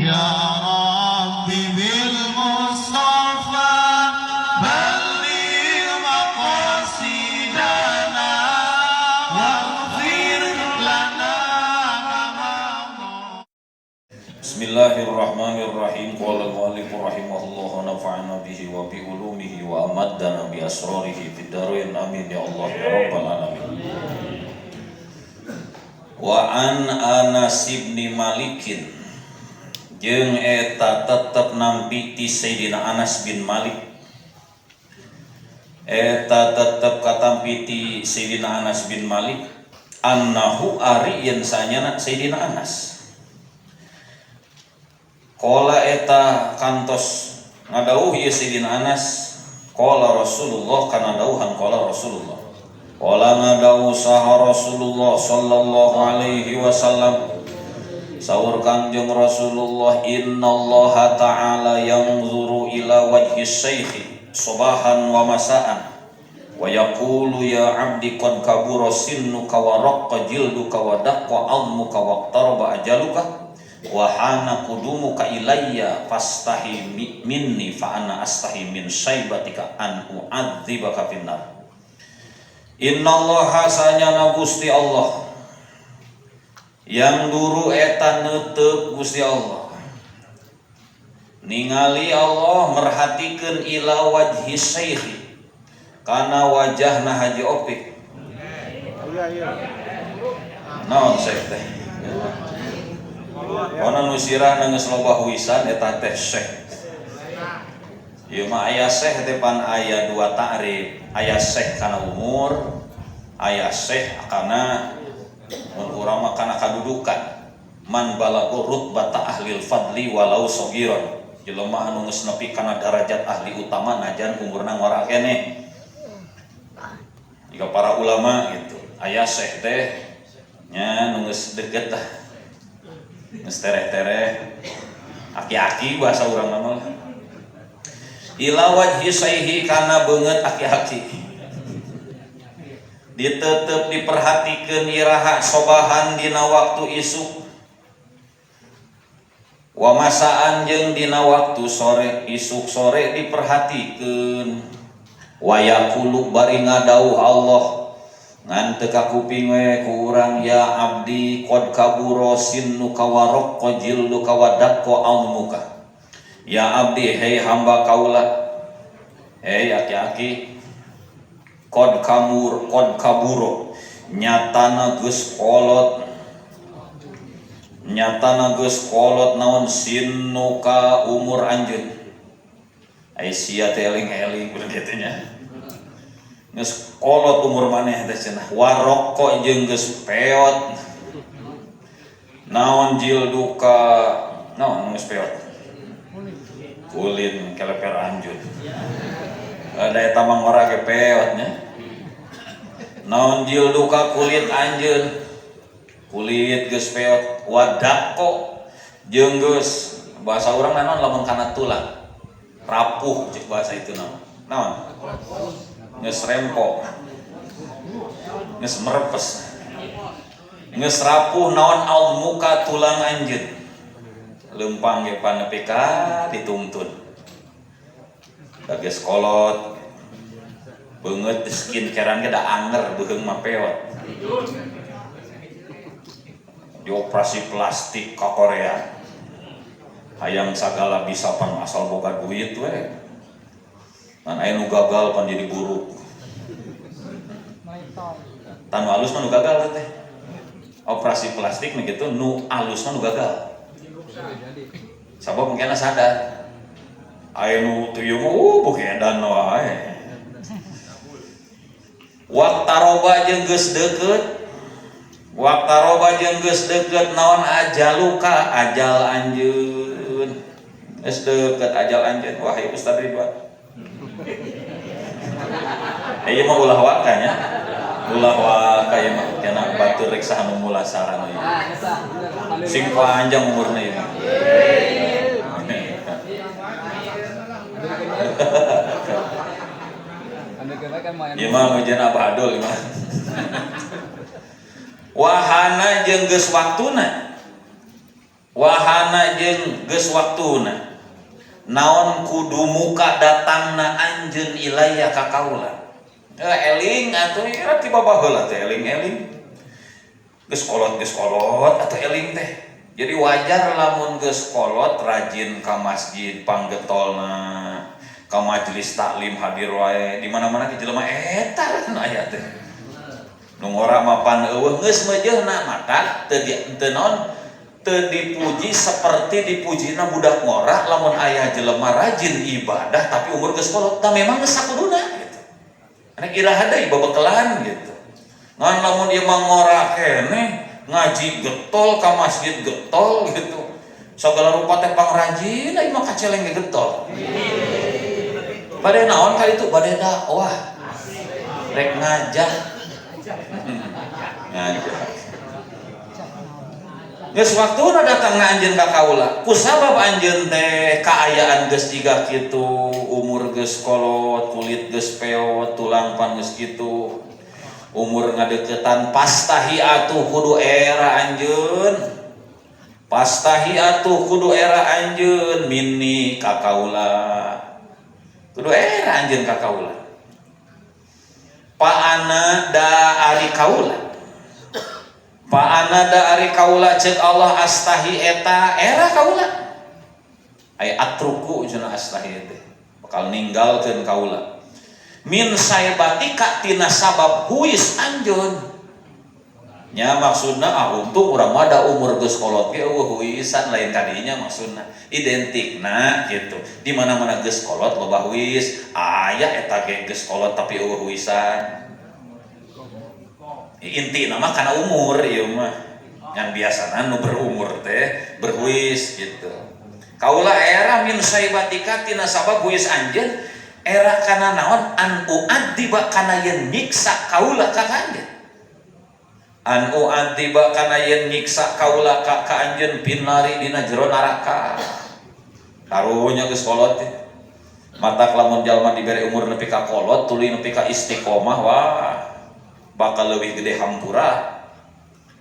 يا رب بالمصطفى بلغ مقاصدنا واغفر لنا Bismillahirrahmanirrahim. Qala al-mu'allif rahimahullah wa nafa'ana bihi wa bi ulumihi wa amaddana bi asrarihi fid dharain amin ya Allah ya rabbal alamin. Wa an Anas bin Malikin jeung eta tetep nampi ti Sayyidina Anas bin Malik. Eta tetep katampi ti Sayyidina Anas bin Malik annahu ari yen sanyana Sayyidina Anas qala eta kantos ngadauh ieu Sayyidina Anas qala Rasulullah kana dauhan qala Rasulullah qala ngadauh saha Rasulullah sallallahu alaihi wasallam saur Kangjeng Rasulullah innallaha ta'ala yanzuru ila wajhi syaikhi subahan wa masaan wa yaqulu ya abdi qad kabura sinnuka wa raqqa jilduka wa daqqa 'azmuka wa iqtaraba ajaluka wa hana qudumuka ilayya fastahi minni fa ana astahi min syaibatika an u'adzibaka finnar. Innallaha sanyana Gusti Allah yang duru eta neuteuk Gusti Allah ningali Allah merhatikeun ila wajhi syaikhi kana wajahna Haji Opik. Naon syekh teh? Ona nu sirah geus loba huisan eta teh syekh. Ieu mah aya syekh teh pan aya dua ta'rif, aya syekh kana umur, aya syekh kana mun urang mah kana kadudukan. Man balagu rutbata ahlil fadli walau sagiran. Jelema anu geus nepi kana darajat ahli utama najan umurna ngora keneh. Jika para ulama gitu, aya syekh teh nya nu geus deukeut tah. Geus tereh-tereh aki-aki bahasa urang mah ila wajhi saihi kana beungeut aki-aki ditetep diperhatikeun iraha sobahan dina waktu isuk wa masaan jeung dina waktu sore isuk sore diperhatikeun wa yaqulu bari ngadauh Allah ngan teu kakuping we ku urang ya abdi qad kabura sinnuka wa raqqa jilduka wa daqqa 'azmuka. Ya abdi hei hamba kaula hei aki-aki qad kaburo nyatana geus kolot naon sinnuka umur anjeun ai sia teh eling-eling kudu kitu nya geus kolot umur maneh teh cenah waroko jeung geus peot naon jilduka naon geus peot kulit keleper anjeun ada eta mah ngora ge peot nya naon jilduka kulit anjeun kulit geus peot wadako jeung geus bahasa urang naon lamun kana tulang rapuh cek bahasa itu naon geus rempo geus merepes geus rapuh naon almuka tulang anjeun leumpang ge panepi ka ditungtun da geus kolot beungeut skincarean ge da anger beuheung mah peot dioperasi plastik ka Korea hayang sagala bisa pan asal boga duit we kan aya nu gagal pan jadi buruk. Tanu alus mah nu gagal teh. Operasi plastik mah gitu nu alus mah nu gagal. Sabab mungkin sadar. Aya nu tuyul bukedan wae. Waqtaroba jeung geus deukeut. Waqtaroba jeung geus deukeut naon ajaluka ajal anjeun. Geus deukeut ajal anjeun wahai Ustaz Ridwan. Ieu mah ulah wakanya. Ulah waka ieu mah kana batur rek saha nu mula saran ieu. Sing panjang umurna ieu. Ieu mah mujian abadul ieu mah. Wahana jeung geus waktuna wahana jeung geus waktuna naon kudu muka datangna anjeun ilaya ka kaula. Eling atuh ieu ti babaheula teh eling-eling geus kolot atuh eling teh. Jadi wajar lamun geus kolot rajin ka masjid panggetolna ka majelis taklim hadir wae di mana-mana ke jelema eta nu aya teh. Nu ngora mapan eueuh geus meujeuhna mata teu naon teu dipuji seperti dipujina budak ngora lamun aya jelema rajin ibadah tapi umur geus kolot tah memang geus sakuduna gitu. Ana iraha deui babekelan gitu. Ngan lamun ieu mah ngora keneh ngaji getol ka masjid getol gitu. Sagala rupa teh pangrajin ai mah kaceleng ge getol. Bade naon kali itu bade dakwah. Rek ngajah. Ngajah. Geus waktuna datang anjeun ka kaula. Kusabab anjeun teh kaayaan geus jiga kitu, umur geus kolot, kulit geus peot, tulang pan geus kitu. Umur ngadeukeutan pastahi atuh kudu era anjeun. Pastahi atuh kudu era anjeun mini ka kaula. Kudu era anjeun ka kaula. Paana da ari kaula. Paana da ari kaula ceuk Allah astahi eta era kaula. Ai atruku cenah astahi teh. Bakal ninggalkeun kaula. Min saebatika tina sabab huis anjeun. Nya maksudna untung urang mah da umur geus kolot ge eueuh huisan lain kadinya maksudna. Identikna gitu. Di mana-mana geus kolot loba huis, aya eta ge geus kolot tapi eueuh huisan. Inti nama karena umur ieu mah yang biasana nu berumur teh berhuis gitu. Kaula era min saibatika tina sabab huis anjeun era kana naon an uadiba kana yen nyiksa kaula ka anjeun. An uadiba kana yen nyiksa kaula ka anjeun pinari dina jero neraka. Karunya geus kolot teh. Matak lamun jalma dibere umur nepi ka kolot tuluy nepi ka istiqomah wah bakal lebih gede hampura.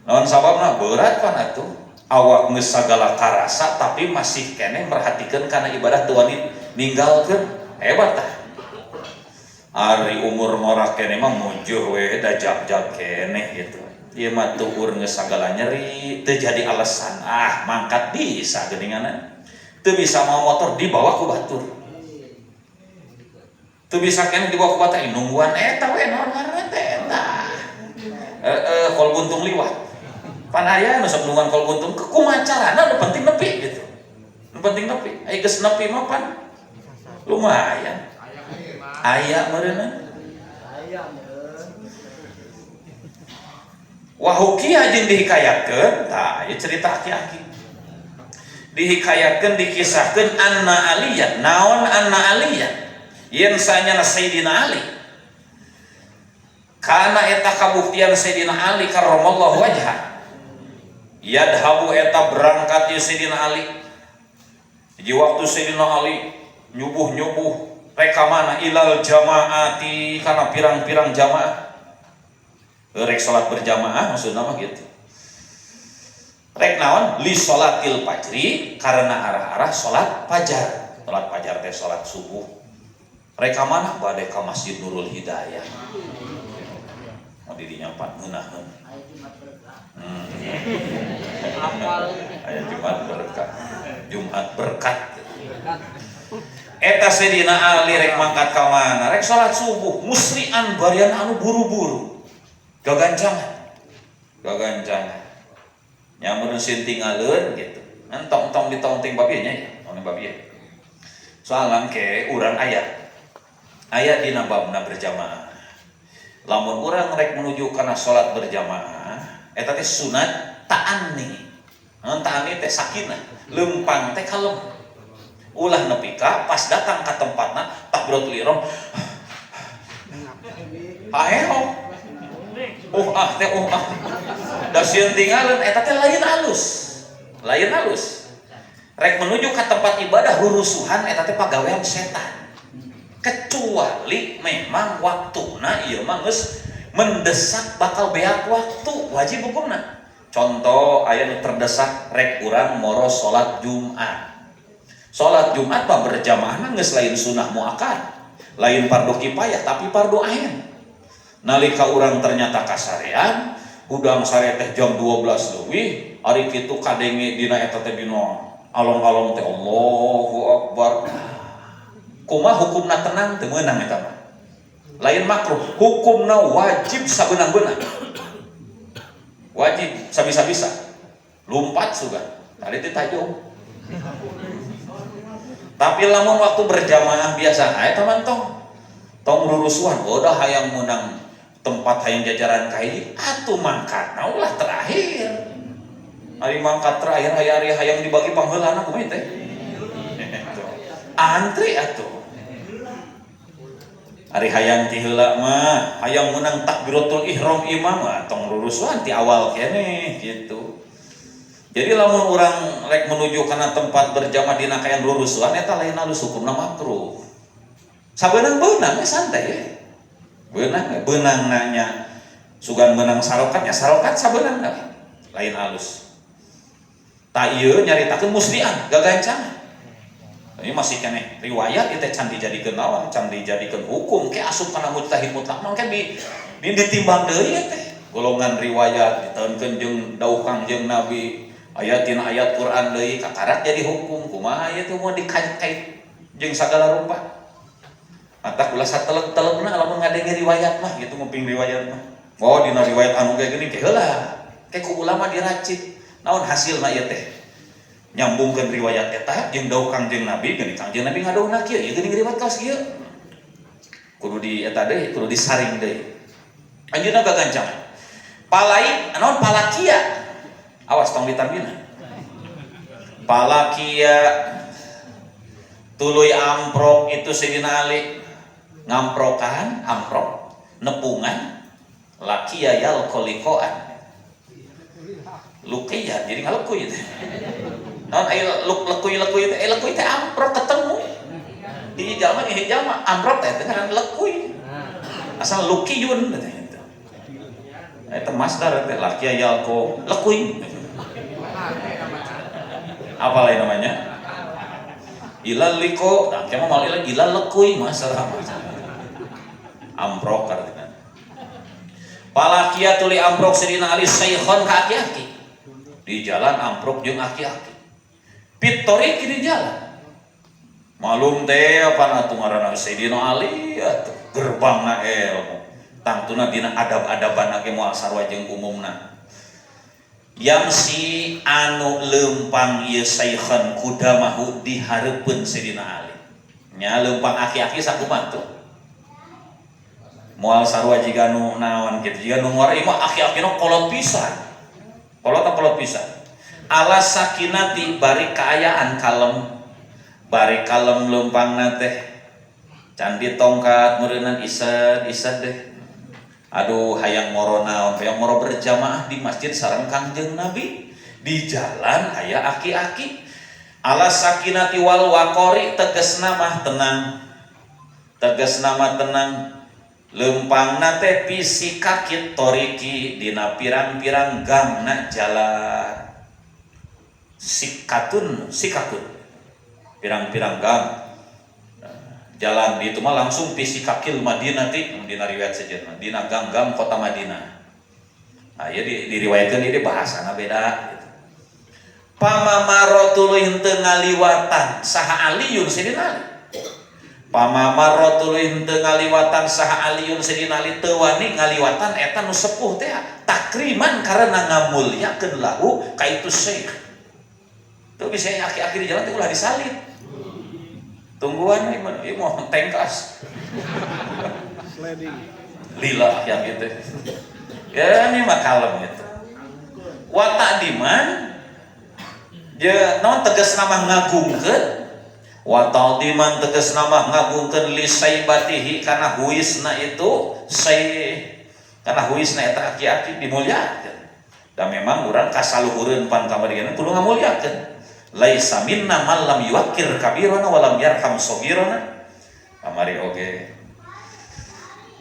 Naon sababna berat kan atuh. Awak geus sagala karasa tapi masih keneh merhatikeun kana ibadah teu wani ninggalkeun. Hebat tah. Ari umur ngora keneh mah munjuh we da jag-jag keneh gitu. Ieu mah tuur geus sagala nyeri, teu jadi alasan. Mangkat bisa geuninganan. Teu bisa mau motor dibawa ku batur. Teu bisa keneh dibawa ku batur nungguan eta we naon ngaranna teh eta. Kol buntung liwat. Pan aya nu sok nungguan kol buntung kumaha carana nu penting nepi gitu. Nu penting nepi. Ai geus nepi mah pan lumayan. Aya meureunna. Aya meureun. Wa hukiya jeung dihikayatkeun, tah ieu cerita aki-aki. Dihikayatkeun dikisahkeun anna aliyan, naon anna aliyan? Yen sanyana Sayyidina Ali. Karena eta kabuktian Sayyidina Ali karramallahu wajha. Yadhabu eta berangkat ya Sayyidina Ali. Di waktu Sayyidina Ali nyubuh-nyubuh reka mana ilal jamaati kana pirang-pirang jamaah. Rek salat berjamaah maksudna mah gitu. Rek naon li salatil fajri karena arah-arah salat fajar. Salat fajar teh salat subuh. Reka mana bade ka Masjid Nurul Hidayah. Didinya empat ngeunahkeun. Aya Jumat berkah. Jumat berkat. Eta Sayyidina Ali rek mangkat ka mana? Rek salat subuh, musri'an barian anu buru-buru. Gagancangan. Nya mun sieun tinggalkeun gitu. Entong-entong ditongting babieu nya ya, mun babieu. Soalan ke urang aya dina babna berjamaah. Lamun urang rek menuju kana salat berjamaah eta teh sunat ta'anni. Naon ta'anni teh sakinah, lempang teh kalem. Ulah nepi ka pas datang ka tempatna takbiratul ihram. Aheo. Da sieun tinggalin eta teh lain halus. Rek menuju ka tempat ibadah rurusuhan eta teh pagawean setan. Kecuali memang waktuna ieu mah geus mendesak bakal beak waktu wajib hukumna. Contoh aya nu terdesak rek urang moro salat Jumat. Salat Jumat mah berjamaah geus lain sunnah muakkad, lain fardu kifayah tapi fardu ain. Nalika urang ternyata kasarean, udang sare teh jam 12 leuwih, ari kitu kadenge dina eta teh dina along-along teh Allahu Akbar. Kumaha hukumna tenang teu meunang eta mah. Lain makruh, hukumna wajib sabeunang-beunang. Wajib sabisa-bisa. Lumpat suga. Tadi teh tajung. Tapi lamun waktu berjamaah biasa ae teman tong rurusuhan udah hayang menang tempat hayang jajaran kai atuh mangkatna ulah terakhir. Ari mangkat terakhir hari hayang dibagi pangheulana kumaha teh? Antri atuh. Ari hayang ti heula mah hayang menang takbiratul ihram imam mah tong rurusuhan ti awal keneh gitu. Jadi lamun urang rek menuju kana tempat berjamaah dina kayan rurusuhan eta lain alus hukumna makruh. Sabeunang-beunang santai ya. Beunang nanya sugan menang sarokat ya sarokat sabeunang lain alus. Ta ieu nyaritakeun muslian gagancang. Ini masih kene riwayat itu can dijadikeun naon, can dijadikeun hukum ke asup kana mujtahid mutlak mah kan ditimbang deui teh. Golongan riwayat diteunkeun jeung dawuh Kangjeng Nabi, aya tina ayat Quran deui kakarak jadi hukum. Kumaha ieu teh mau dikait-kait jeung sagala rupa. Mata ulah sateleg-telegna lamun ngadenge riwayat mah gitu ngumping riwayat mah. Oh dina riwayat anu kayak gini ke heula. Ke ku ulama diracik. Naon hasilna ieu teh? Nyambungkeun riwayat eta jeung dawuh Kangjeng Nabi, geuning Kangjeng Nabi ngadawuhna kieu, ieu geuning riwayat kaos kieu. Kudu di eta deui, kudu disaring deui. Anjeunna gagancang. Palai, naon palakia? Awas tong ditambina. Palakia tuluy amprok itu Sayyidina Ali ngamprokan, amprok, nepungan, lakia yal kolikoan. Lukian, jadi ngalekuy teh. Naon aya lekuy teh amprok ketemu. Di jalma ieu jalma amprok teh dengan lekuy. Asal lukiyun teh itu. Eta masdar teh lakia yal ko lekuy. Apa lain namanya? Ilal liko, nah kema mal ilal lekuy masalah. Amprok artinya. Palakia tuli amprok Sayyidina Ali saykhon ka aki-aki. Di jalan amprok jeung aki-aki. Pitori di jalan. Malum teh apa atuh ngaranna Sayyidina Ali atuh gerbangna ilmu. Tangtuna dina adab-adaban ge moal sarua jeung umumna. Yang si anu leumpang ieu saykhon kudamahu dihareupeun Sayyidina Ali. Nya leumpang aki-aki sakumaha tuh? Moal sarua jiga nu naon kitu jiga nu ngori mah aki-akina kolot pisan. Kolot pisan. Alas sakinati bari kaayaan kalem. Bari kalem leumpangna teh can ditongkat meureunnan isad deh. Aduh hayang moro naon, hayang moro berjamaah di masjid sareng Kangjeng Nabi. Di jalan aya aki-aki. Alas sakinati wal waqori tegasna mah tenang. Tegasna mah tenang. Leumpangna teh pisi kakit toriki dina pirang-pirang gangna jalan. Sikakun pirang-pirang gang jalan di itu mah langsung pisi kakil Madinah ti dina riwayat sejeuna dina gang-gang kota Madinah. Nah ieu diriwayatkeun ieu bahasana beda gitu. Pamamaro tuluy teu ngaliwatan saha Aliun Sayyidina Ali. Pamamaro tuluy teu ngaliwatan saha Aliun Sayyidina Ali teu wani ngaliwatan eta nu sepuh teh takriman karena ngamulyakeun lahu ka itu syekh. Tuh bisa aki-aki di jalan teh ulah disalib. Tungguan ieu mau tengkas. Lila yang gitu. Ya ini mah kalem gitu. Wa ta'diman je naon tegas nama ngagungkeun. Wa ta'diman tegas nama ngagungkeun li saibatihi kana huisna itu kana huisna eta aki-aki dimulyakeun. Dan memang urang kasaluhureun pan kamariana kudu ngamulyakeun. Laisa minna man lam yuwaqqir kabirana wa lam yarham shaghirana. Kamari oge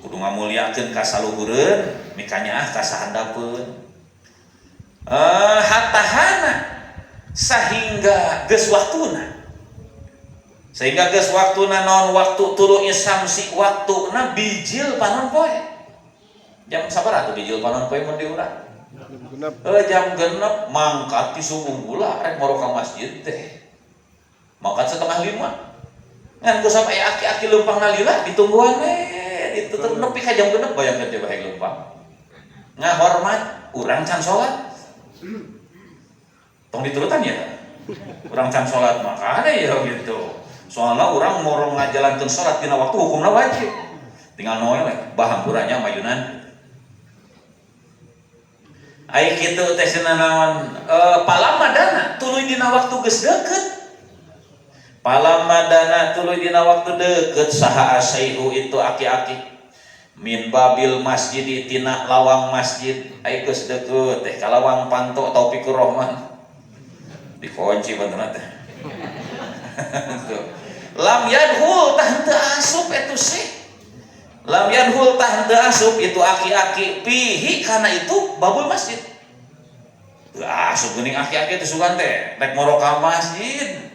kudu ngamulyakeun kasaluhureun mikanya ka sahandapeun. hatahana sehingga geus waktuna, sehingga geus waktuna non waktu tuluy samsi waktuna bijil panon poe. Jam sabaraha tuh bijil panon poe mun di urang? Jam 6 mangkat ti subuh gula rek moro ka masjid teh. Mangkat 4:30. Ngan ku sampai aki-aki leumpang nalila ditungguan we ditu nepi ka jam 6 bayangkeun teh bae leumpang. Ngahormat urang can salat. Tong diturutan ya. Urang can salat makana ya gitu. Soalna urang moro ngajalankeun salat dina waktu hukumna wajib. Tinggal noe we bahamburanya mayunan. Ai kitu teh cenah naon palamadana tuluy dina waktu geus deukeut. Palamadana tuluy dina waktu deukeut saha asaihu itu aki-aki min babil masjid tina lawang masjid. Ai geus deukeut teh ka lawang panto Taufikur Rahman dikunci bantuna teh. Lam yadhul tah teu asup etu sih. Lam yadhul tah teu asup itu aki-aki pihi kana itu babul masjid. Teu asup geuning aki-aki teh sugan teh rek moro ka masjid.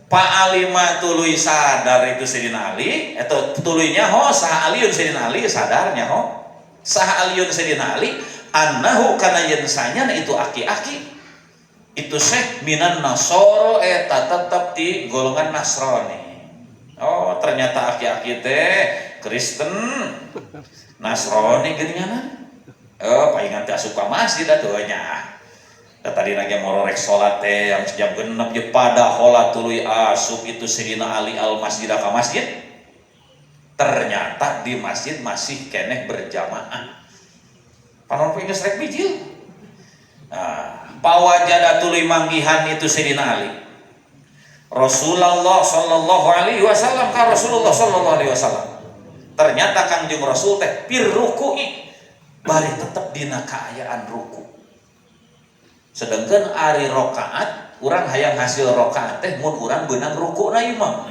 Pa alima tuluy sadar itu Sayyidina Ali atau tuluynya ho saha aliun Sayyidina Ali sadarnya ho saha aliun Sayyidina Ali annahu kana yensanya itu aki-aki itu syekh minan nasoro eta tetep di golongan Nasrani. Oh ternyata aki-aki teh Kristen Nasrani geuningan. Paingan teh asup ka masjid atuh nya. Tadi lagi moro rek salat teh yang jam 6 je pada hola tuluy asup itu Sayyidina Ali al masjid ka masjid. Ternyata di masjid masih keneh berjamaah. Panon poe geus rek bijil. Pawajada tuluy manggihan itu Sayyidina Ali. Rasulullah sallallahu alaihi wasallam ka Rasulullah sallallahu alaihi wasallam. Ternyata Kangjeng Rasul teh pir ruku'i bari tetep dina kaayaan ruku. Sedangkan ari rakaat urang hayang hasil rakaat teh mun urang beunang rukuna imam.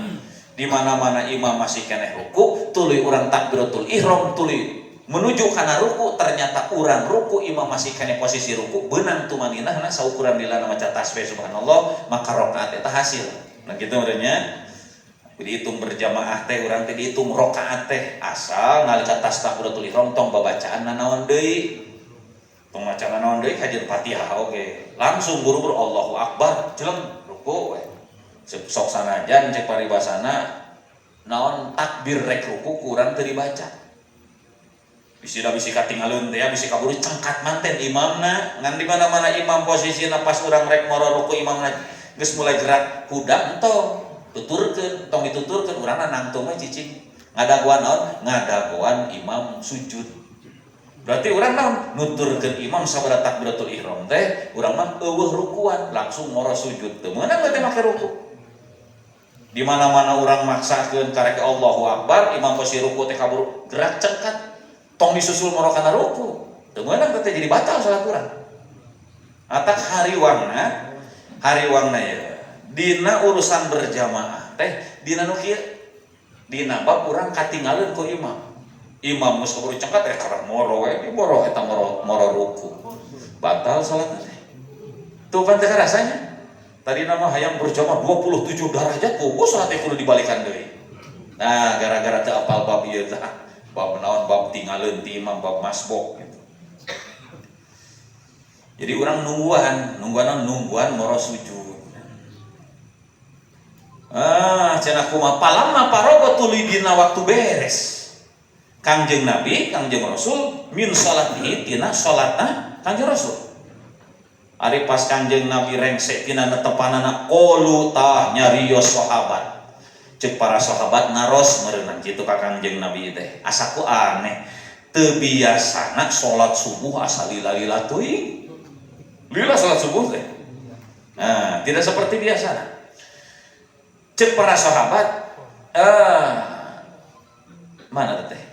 Di mana-mana imam masih keneh ruku, tuluy urang takbiratul ihram tuluy menuju kana ruku, ternyata urang ruku imam masih keneh posisi ruku, beunang tumaninahna saukuran lilana maca tasbih subhanallah, maka rakaat eta hasil. Nah kitu urangnya dihitung berjamaah teh urang teh dihitung rakaat teh asal nalika takbiratul ihram tong babacaan naon deui. Pembacaan naon deui kajian Fatihah oge. Langsung buru-buru Allahu Akbar, jeleng ruku we. Sok sanajan cek paribasana naon takbir rek ruku kurang teu dibaca. Bisi katingaleun teh bisi kaburu cangkat manten imamna, ngan di mana-mana imam posisina pas urang rek moro ruku imamna geus mulai gerak kudang entong tuturkeun, tong dituturkeun urangna nangtung we cicing. Ngadaguan naon? Ngadaguan imam sujud. Berarti urang naon nuturkeun imam sabaraha takbiratul ihram teh urang mah eueuh rukuan langsung moro sujud teu meunang teh make ruku. Di mana-mana urang maksakeun karek Allahu Akbar imam posisi ruku teh kaburu gerak cengkat tong disusul moro kana ruku teu meunang teh jadi batal salat urang. Atak hariwangna ya dina urusan berjamaah teh dina nu kieu dina bab urang katinggalin ku imam geus kaburu cengkat karek moro we moro eta moro ruku batal salat teh. Tuh kan teh rasanya tadi nama hayang berjamaah 27 derajat puguh salat teh kudu dibalikan deui. Nah gara-gara teu apal bab ieu tah bab naon bab tinggalin ti imam bab masbuk gitu. Jadi urang nungguan moro sujud. Cenah kumaha palamna parogo tuluy dina waktu beres. Kangjeng Nabi, Kangjeng Rasul min salatihi tina salatna Kangjeng Rasul. Ari pas Kangjeng Nabi rengsek tina netepanana qaulu tah nyarios sahabat. Ceuk para sahabat naros meureunang kitu ka Kangjeng Nabi teh. Asaku aneh. Teu biasana salat subuh asa lila-lila teuing. Lila salat subuh teh. Nah, tidak seperti biasana. Ceuk para sahabat mana teh?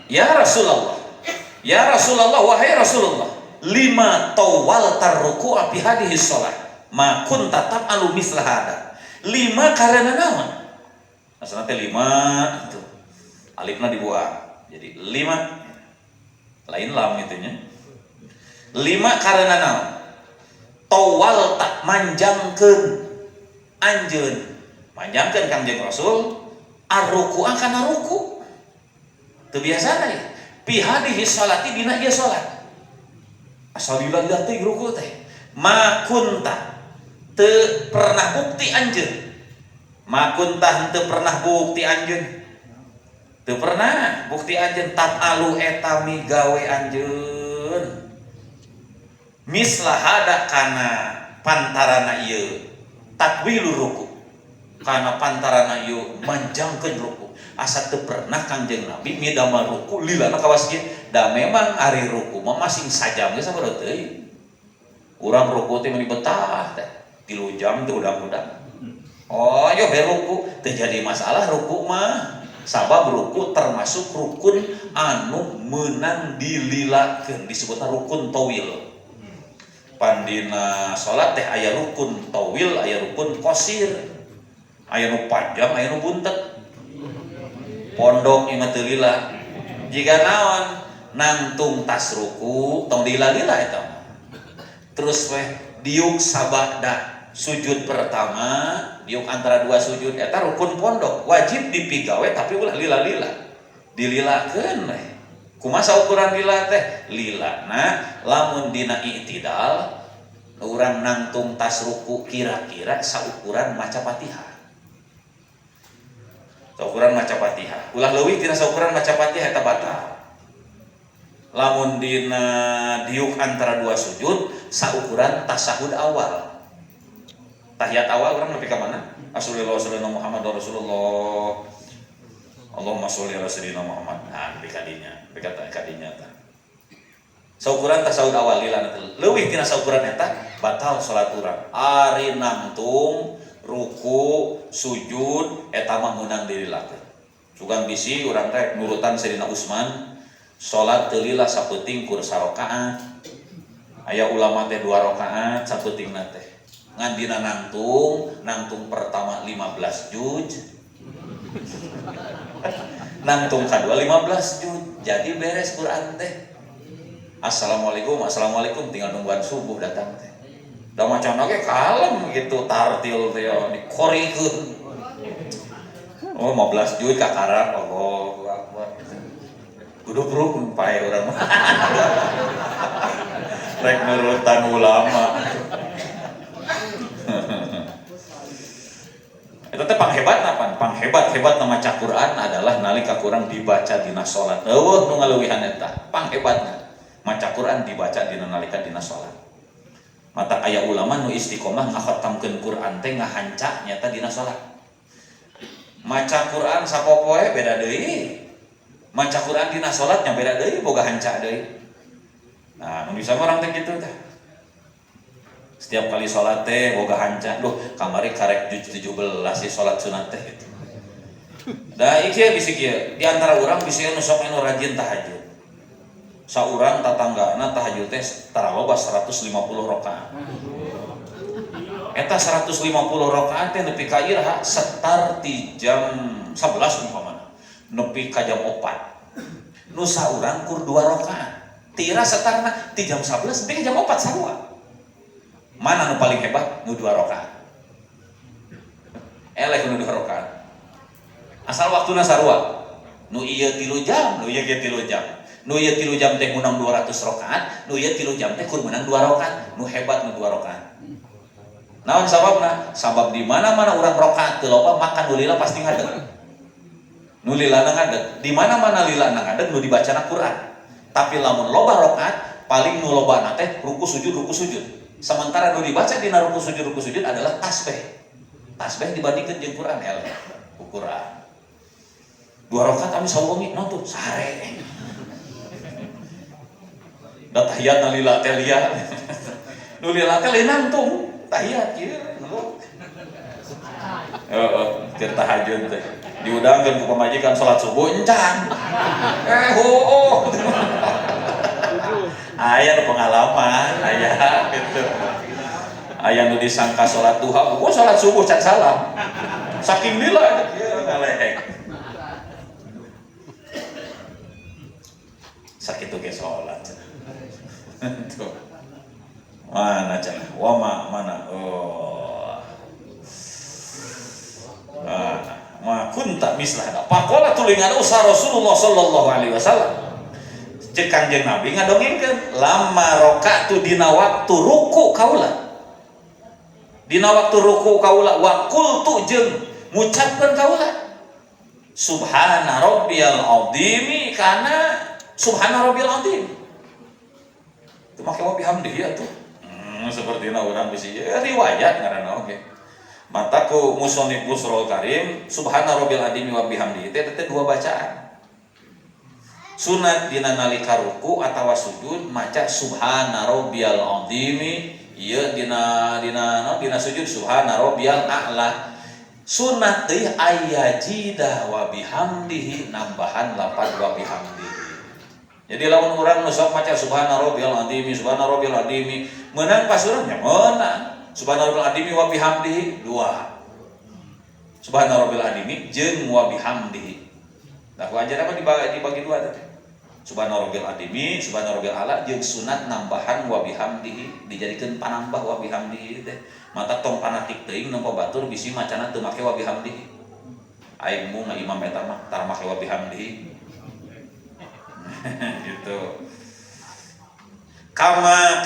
Ya Rasulullah, wahai Rasulullah, lima tawal tarruku api hadhihi shalah, ma kunta taf'alu misla hada. Lima karena naon? Asana teh lima itu. Alifna dibuang. Jadi lima lain lam itunya. 5 karena naon? Tawal tak manjangkeun anjeun. Manjangkeun Kangjeng Rasul ar-ruku'a kana ruku. Teu biasana ya. Fi hadhihi sholati dina ieu salat. Asalillah teh ruku teh. Ma kunta teu pernah bukti anjeun. Ma kunta teu pernah bukti anjeun. Teu pernah bukti anjeun tatalu eta migawe anjeun. Mislah hada kana pantarana ieu takwilu ruku. Kana pantarana ieu manjangkeun ruku. Asa teu pernah Kangjeng Nabi midamel ruku lilana kawas kieu. Da memang ari ruku mah masing sajam ge sabaraha teuing. Urang ruku teh meuni betah teh. 3 jam teh udang-udang. Oh, yo be ruku teu jadi masalah ruku mah. Sabab ruku termasuk rukun anu meunang dililakeun disebutna rukun tawil. Pandina salat teh aya rukun tawil, aya rukun qasir. Aya nu panjang, aya nu buntet. Pondok imah teu lila. Jika naon nangtung tas ruku tong dilila-lila eta. Terus weh diuk sabada sujud pertama, diuk antara 2 sujud eta rukun pondok, wajib dipigawe tapi ulah lila-lila. Dililakeun weh. Kumaha ukuran lila teh? Lilana lamun dina i'tidal urang nangtung tas ruku kira-kira saukuran maca Fatihah. Saukuran maca Fatihah. Ulah leuwih tina saukuran maca Fatihah eta batal. Lamun dina diuk antara 2 sujud saukuran tasahud awal. Tahiyat awal urang nepi ka mana? Assalamualaikum Muhammad Rasulullah. Allahumma sholli ala sayyidina Muhammad. Nah, nepi ka dinya, nepi ka dinya tah. Saukuran tasahud awal lilana teh. Leuwih tina saukuran eta batal salat urang. Ari nangtung ruku, sujud, eta mah meunang dililakeun. Sugan bisi urang teh nurutan Sayyidina Utsman, salat teu lila sapeuting kur sarakaat. Aya ulama teh 2 rakaat sapeutingna teh. Ngan dina nangtung pertama 15 juz. Nangtung kadua 15 juz. Jadi beres Quran teh. Assalamualaikum tinggal nungguan subuh datang teh. Da macam ge kalem gitu tartil teh dikorikeun. Oh 15 juz ka karak Allahu Akbar. Kudu pruk pae urang mah. Rek nurutan ulama. Eta teh panghebatna pan, panghebat-hebatna maca Quran adalah nalika kurang dibaca dina salat. Eueuh nu ngaleuwihan eta, panghebatna. Maca Quran dibaca dina nalika dina salat. Mata aya ulama nu istiqomah ngakhatamkeun Quran teh ngahanca nyata dina salat. Maca Quran sapopoe beda deui. Maca Quran dina salat nya beda deui, boga hanca deui. Nah, nu bisa orang teh kitu teh. Setiap kali salat teh boga hanca. Duh, kamari karek juz 17 si salat sunat teh gitu. Da ieu bisi kieu, di antara urang bisi nu sok anu rajin tahajud. Saurang tatanggana tahajud teh tara loba 150 rakaat. Eta 150 rakaat teh nepi ka iraha setar ti jam 11 umpamana. Nepi ka jam 4. Nu saurang kur 2 rakaat. Tira setarna ti jam 11 nepi ka jam 4 sarua. Mana nu paling hebat? Nu 2 rakaat. Eleh nu 2 rakaat. Asal waktuna sarua. Nu ieu 3 jam, nu ieu ge 3 jam. Nu ieu 3 jam teh menang 200 rakaat, nu ieu 3 jam teh kur menang 2 rakaat. Nu hebat nu 2 rakaat. Naon sababna? Sabab di mana-mana urang rakaat teu loba maka nu lila pasti ngadeg. Nu lilana ngadeg. Di mana-mana lilana ngadeg nu dibacana Quran. Tapi lamun loba rakaat, paling nu lobana teh ruku sujud. Sementara nu dibaca dina ruku sujud adalah tasbih. Tasbih dibandingkeun jeung Quran eleh. Quran. 2 rakaat ami sawengi naon tuh? Sare. Da tahiyat lila teh liat. Nu lila teh nangtung tahiyat kieu. Heeh, keur tahajud teh. Diudangkeun ku pamajikan salat subuh encan. Heuh. Aya nu pengalaman, aya gitu. Aya nu disangka salat duha, oh salat subuh can salam. Saking lila kieu ngalehek. Sakitu ge salat. Tuh. Mana cenah? Wama mana? Oh. Ma kunta mislah. Pakola tulingan usah Rasulullah sallallahu alaihi wasallam. Cek Kangjeng Nabi ngadongengkeun lama rakaatu dina waktu ruku kaula. Dina waktu ruku kaula wa qultu jeung ngucapkeun kaula subhana rabbiyal azim kana subhana rabbiyal azim. Itu make wa bihamdihi atuh. Seperti urang bisi riwayat ngaranna oge. Mataku musonif Busrul Karim subhana rabbil azim wa bihamdihi teh dua bacaan. Sunat dina nalika ruku atawa sujud maca subhana rabbiyal azim ieu dina sujud subhana rabbiyal a'la. Sunat teh ayajidah wa bihamdihi nambahan lapad wa bihamdihi. Jadi lamun urang nu sok maca subhana rabbiyal azim meunang pas urang nya meunang subhana rabbiyal azim wa bihamdihi dua. Subhana rabbiyal azim jeung wa bihamdihi. Nah, wajar apa dibagi dua tadi? Subhana rabbiyal azim, subhana rabbiyal a'la jeung sunat nambahan wa bihamdihi dijadikeun panambah wa bihamdihi teh. Mata tong panatik teuing nempo batur bisi macana teu make wa bihamdihi. Aing mung imam eta mah tara make wa bihamdihi. Gitu. Kama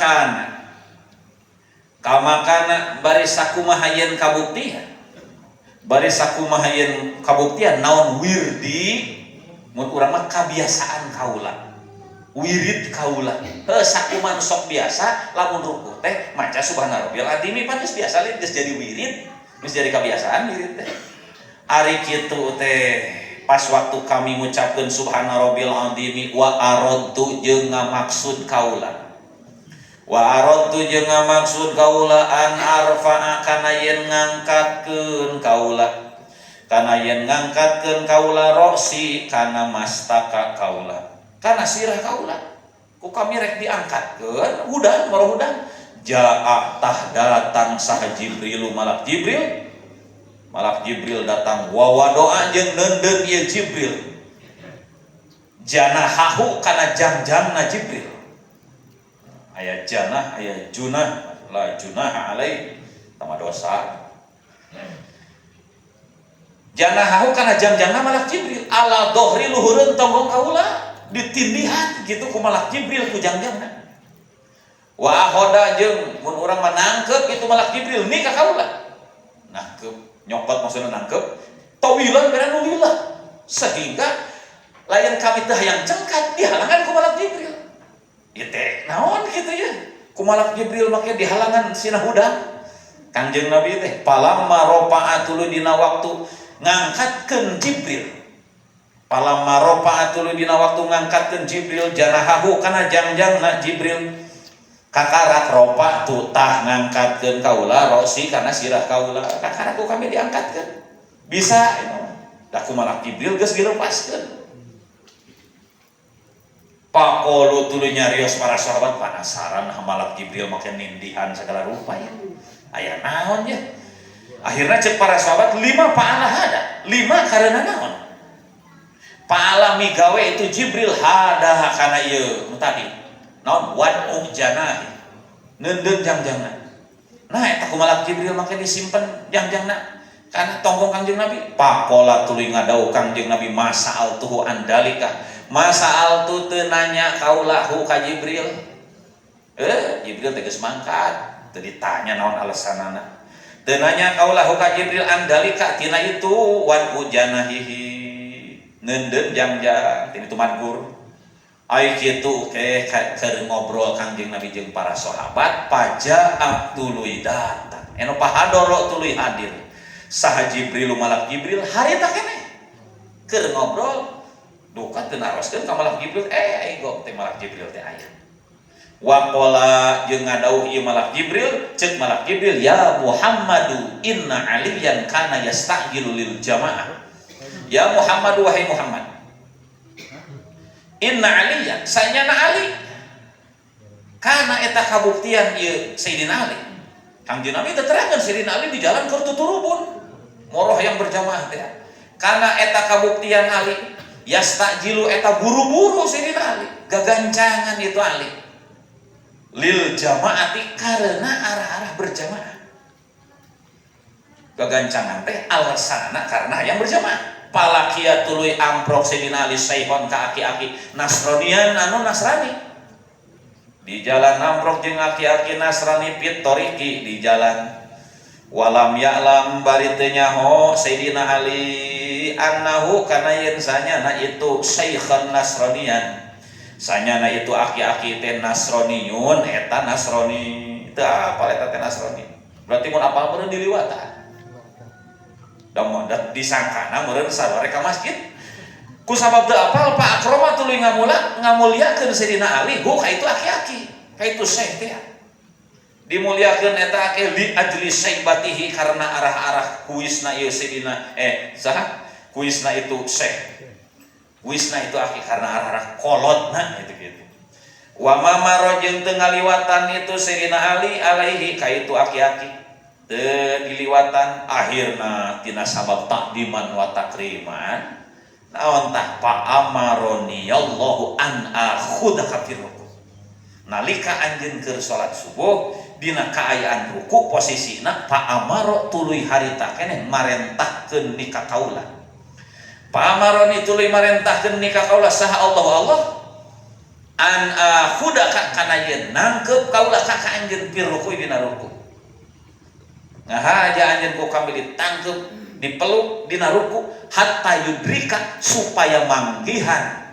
kana bari sakumaha yen kabuktian. Bari sakumaha yen kabuktian naon wirdi mun urang mah kabiasaan kaula. Wirid kaula. Heuh sakuman sok biasa lamun ruku teh maca subhana rabbiyal azim pan geus biasa leuh geus jadi wirid, geus jadi kebiasaan wirid teh. Ari kitu teh pas waktu kami ngucapkeun subhana rabbiyal azim wa aradtu jeung ngamaksud kaula. Wa aradtu jeung ngamaksud kaula an arfa'a kana yen ngangkatkeun kaula. Kana yen ngangkatkeun kaula roksi kana mastaka kaula kana sirah kaula ku kami rek diangkatkeun hudan marohudan jaa tah datang saha Jibril malak Jibril datang wa wadoa jeung neundeun ieu Jibril janahahu kana jangjangna Jibril aya janah aya junah la junah alai tama dosa janahahu kana jangjangna malak Jibril ala dohri luhureun tonggong kaula ditindihan gitu ku malak Jibril ku jangjangna wa ahoda jeung mun urang mah nangkep itu malak Jibril nih ka kaula nangkep nyokot maksudna nangkep tawilan bere nu lila sehingga layan kami teh hayang cengkat dihalangan ku malak Jibril ieu teh naon kitu ya ku malak Jibril make dihalangan sina hudan Kangjeng Nabi teh palamma rafa'atul dina waktu ngangkatkeun Jibril palamma rafa'atul dina waktu ngangkatkeun Jibril janahahu kana jangjangna Jibril kakarak rafa'tu tah ngangkatkeun kaula rosi kana sirah kaula kakaraku kami diangkatkeun bisa da ku malak Jibril geus dilepaskeun paqulu tuluy nyarios para sahabat penasaran malak Jibril make nindihan segala rupa ya aya naon ya akhirnya cek para sahabat 5 paala hada 5 karena naon paala migawe itu Jibril hada kana ieu tadi naon wad'u janahi neundeun jangjangna nah eta kumalak Jibril make disimpen jangjangna kana tonggong Kangjeng Nabi pakola tuluy ngadawuh Kangjeng Nabi masa'altuhu andalika masa'altu teu nanya kaulahu ka Jibril Jibril teh geus mangkat teu ditanya naon alesanana teu nanya kaulahu ka Jibril andalika tina itu wad'u janahihi neundeun jangjang tina itu madgur ai kitu ke keur ngobrol Kangjeng Nabi jeung para sahabat paja tuluy datang eno pahadoro tuluy hadir saha Jibril malak Jibril harita keneh keur ngobrol duka teu naroskeun ka malak Jibril aigok teh malak Jibril teh aya wa qala jeung ngadawuh ieu malak Jibril ceuk malak Jibril ya Muhammadu inna aliyan kana yastajilu lil jamaah ya Muhammadu wahai Muhammad inna aliyan saenyana Ali kana eta kabuktian ieu Sayyidina Ali Kangjeng Nabi teu terangkeun Sayyidina Ali di jalan keur tuturubun moroh yang berjamaah teh kana eta kabuktian Ali yastajilu eta buru-buru Sayyidina Ali gagancangan itu Ali lil jamaati karena arah-arah berjamaah. Kegancangan teh alasana karena yang berjamaah. Palakia tuluy amprok sedina ali saihon ka aki-aki Nasranian anu Nasrani. Di jalan amprok jeung aki-aki Nasrani pitoriki di jalan. Walam ya'lam bari teu nyaho Sayyidina Ali annahu kana yen sanyana itu saihon Nasranian. Sanyana itu aki-aki teh Nasraniun eta Nasrani. Teu apal eta teh Nasrani. Berarti mun apal meureun diliwatan. Da disangkana meureun sabare ka masjid. Ku sabab teu apal Pak Akroma tuluy ngamulyakeun Sayyidina Ali, ka itu aki-aki, ka itu syekh teh. Dimulyakeun eta ake li ajli syaibatihi karena arah-arah kuisna ieu Sayyidina saha? Kuisna itu syekh. Kuisna itu aki karena arah-arah kolotna gitu-gitu. Wa mamaro jeung teu ngaliwatan itu Sayyidina Ali alaihi ka itu aki-aki. Diliwatan akhirna tina sabab takdiman wa takriman naon tah pa amaroni Allahu an akhudaka fi ruku. Nalika anjeun keur salat subuh dina kaayaan ruku posisina pa amaro tuluy harita keneh marentahkeun ni ka kaula. Pa amaroni tuluy marentahkeun ni ka kaula saha Allah an akhudaka kana yen nangkep kaula ka anjeun fi ruku dina ruku. Nah aja anjeun ku kami ditangkep dipeluk dina ruku hatta yudrika supaya manggihan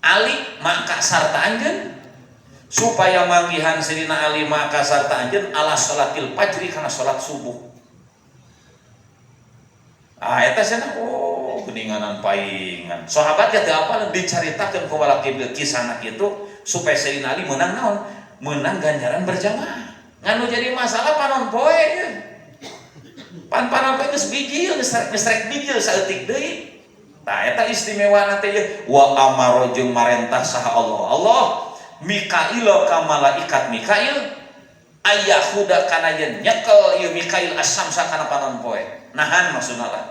Ali maka sarta anjeun supaya manggihan Sayyidina Ali maka sarta anjeun ala salatil fajri kana salat subuh. Eta cenah geuninganan paingan. Sahabat teh apal dicaritakeun ku balaki kisahna kitu supaya Sayyidina Ali meunang naon? Meunang ganjaran berjamaah. Nganu jadi masalah panon poe ya. Pan-panon poe geus bijil, geus rek bijil saeutik deui. Tah eta istimewana teh wa amaro jeung marentah saha Allah Mikail ka malaikat Mikail ayahuda kana yen nyekel ieu Mikail as-samsa kana panon poe. Nahan maksudna lah.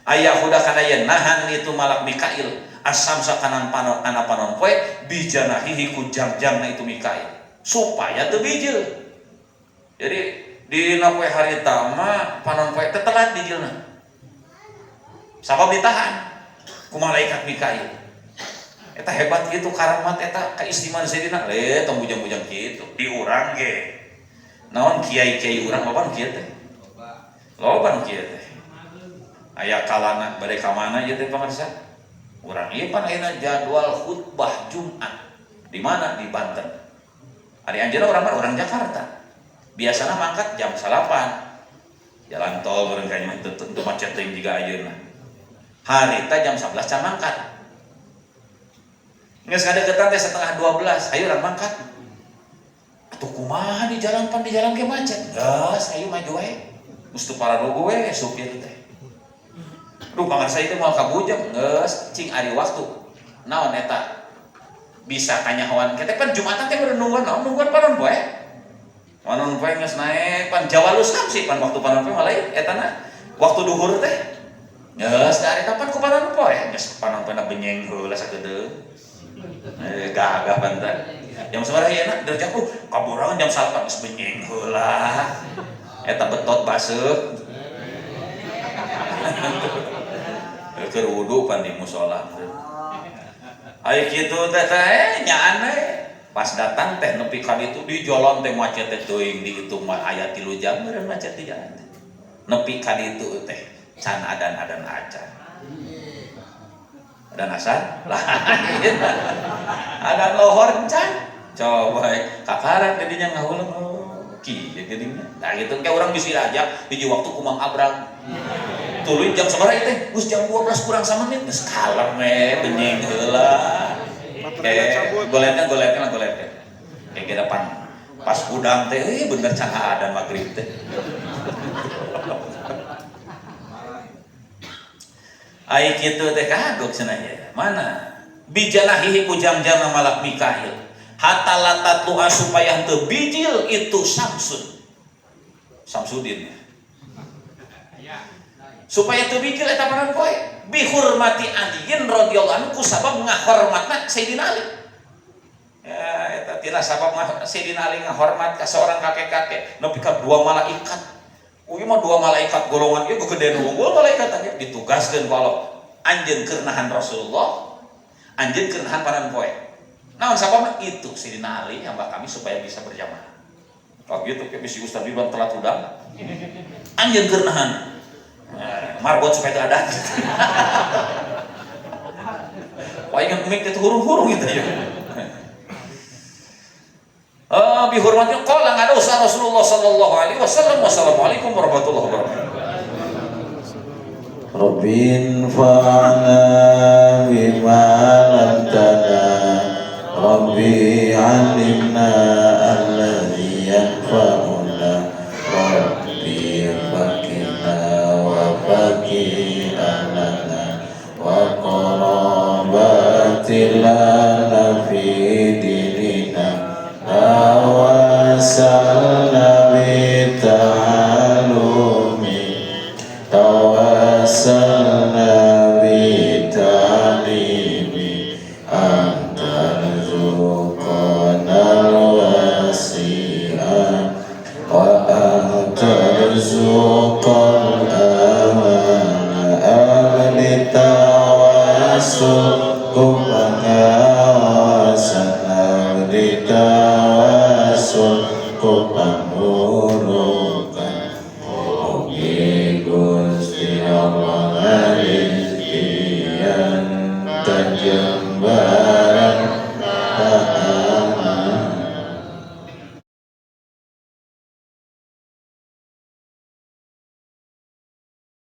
Ayahuda kana yen nahan itu malak Mikail as-samsa kana panon poe bijanahihi ku jam-jamna itu Mikail supaya teu bijil. Jadi di poe harita mah panon poe teh telat bijilna. Sabab ditahan ku malaikat Mikail. Eta hebat gitu karamat eta keistimewaan Sayyidina tong bujang-bujang kitu di urang ge. Naon kiai-kiai urang loba kieu teh? Loba kieu teh. Aya kalana bade ka mana ieu teh pamirsa? Urang ieu pan ayeuna jadwal khutbah Jumat. Di mana? Di Banten. Ari anjeunna urang mah urang Jakarta. Biasanya mangkat jam 8 jalan tol meureun ka ieu teu macet teuing jiga ayeuna. Harita jam 11 can mangkat. Geus ngadeukeutan teh setengah 12 ayo urang mangkat. Atuh kumaha di jalan ge macet. Geus ayo maju wae. Gustu paradogo we supir teh. Duh pangarsa ieu moal kabujang geus cing ari waktu. Naon eta? Bisa kanyahoan kita pan Jumatan teh meureun nungguan panon poe. Panon poe geus naek pan Jawalus sih pan waktu panon poe mah lain etana waktu duhur teh. Geus da ari kapan ku panon poe geus panon poe na benyeng heula sakedeung. Gagah banten. Jam sabaraha ayeuna derajat kaburangan jam 8 geus benyeng heula. Eta betot baseuh. Keur wudu pan di mushola. Aya kitu teh nyaan we. Pas datang teh nepi ka ditu di jalan teh macet teh teuing di itu mah aya 3 jam meureun macet di jalan teh. Nepi ka ditu teh can adan-adan acan. Adan asar? Lain. Adan lohor can. Coba kakarak teh dinya ngahuleung kieu geuningan. Tah kitu ke urang bisi ajak hiji waktu ku Mang Abrang. Tuluy jam sabaraha teh? Geus jam 12 kurang 1 menit geus kalem we benyeng heula. Goletnya. Kayak ke depan pas udang teh bener cangah ada maghrib teh. Ai kitu teh kagok cenah ya. Mana? Bijanahihi ku jam-jam malak Mikail. Hatta latat luha supaya henteu bijil itu Samsudin. Supaya teu bijil eta panon poe. Bihurmati aliyin radhiyallahu anhu ku sabab ngahormatna Sayyidina Ali. Ya eta tina sabab Sayyidina Ali ngahormat ka seorang kakek-kakek nepi ka 2 malaikat. Ieu mah 2 malaikat golongan ieu gedean unggul malaikat teh ditugaskeun ku Allah. Anjeun keur nahan Rasulullah, anjeun keur nahan panan poe. Naon sababna itu Sayyidina Ali hamba kami supaya bisa berjamaah. Kalau gitu kayak bisi Ustaz Ridwan telat udang. Anjeun keur nahan. Marbot supaya teu ada. Wah ingat mik itu hurung-hurung gitu ya. Bihormatnya qala ngada usah Rasulullah sallallahu alaihi wasallam. Wassalamualaikum warahmatullahi wabarakatuh. Rabbin fa'na bima lam tana Rabbi alimna